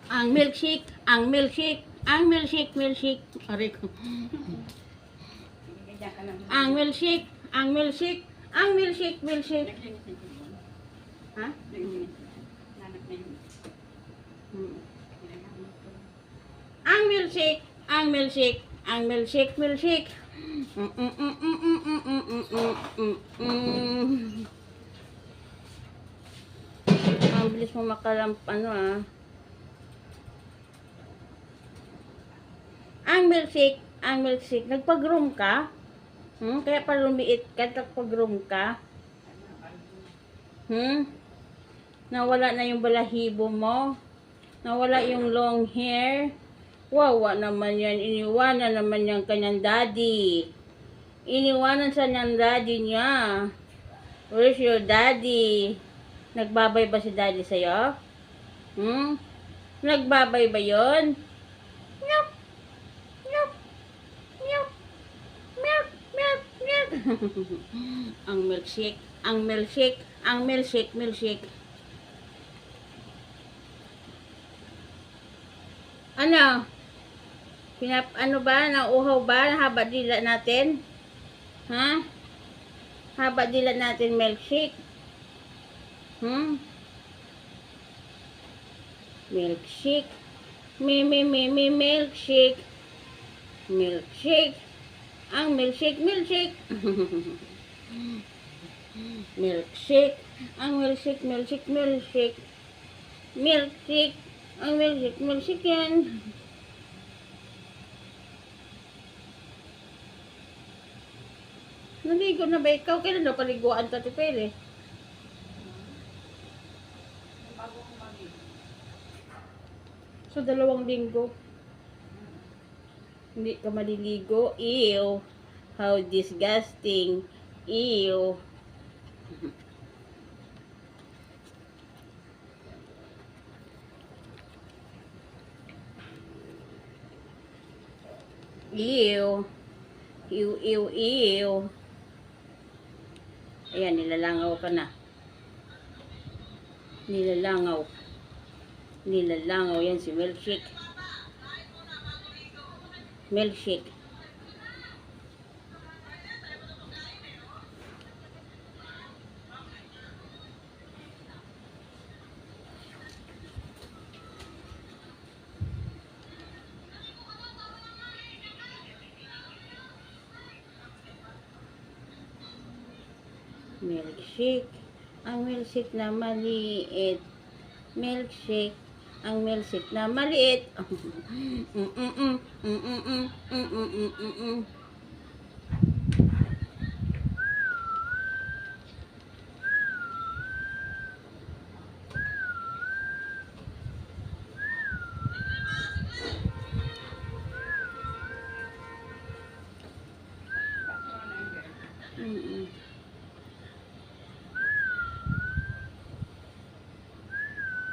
Ang milkshake, ang milkshake, ang milkshake, milkshake. Aray ko. Ang milkshake, ang milkshake, ang milkshake, milkshake. Ha? Ang milkshake, ang milkshake, ang milkshake, milkshake. Ang bilis mo makalamp, ano ah. Ang milkshake, ang milkshake. Nagpag-room ka? Kaya pa lumiit ka, nagpag-room ka? Nawala na yung balahibo mo? Nawala yung long hair? Wawa naman yan. Iniwanan naman yung kanyang daddy. Iniwanan sa niyang daddy niya. Where's your daddy? Nagbabay ba si daddy sa'yo? Nagbabay ba yun? Milk! Milk! Milk! Milk! Milk! Milk! Ang milkshake, ang milkshake, ang milkshake, milkshake. Ano? Ano ba? Nauuhaw ba? Haba dila natin? Ha? Haba dila natin milkshake? Milkshake. Milkshake. Milkshake. Ang milkshake, milkshake. Milkshake. Ang milkshake, milkshake, milkshake. Milkshake. Ang milkshake, milkshake yan. Naligo na ba ikaw? Kailan na paliguan Tati Pele? So, 2 linggo. Hindi ka maliligo. Ew. How disgusting. Ew. Ew. Ew, ew, ew. Ayan, nilalangaw ka na. Nilalangaw. Nilalangaw yan si Milkshake. Milkshake. Milkshake. Ang milkshake na maliit. Milkshake. Ang milkshake na maliit.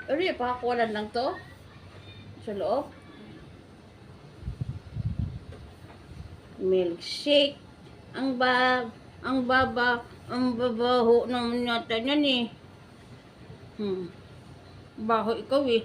Ano yung pakakuwalan lang to? Sa loob? Milkshake. Ang babaho naman yata yan eh. Baho ikaw eh.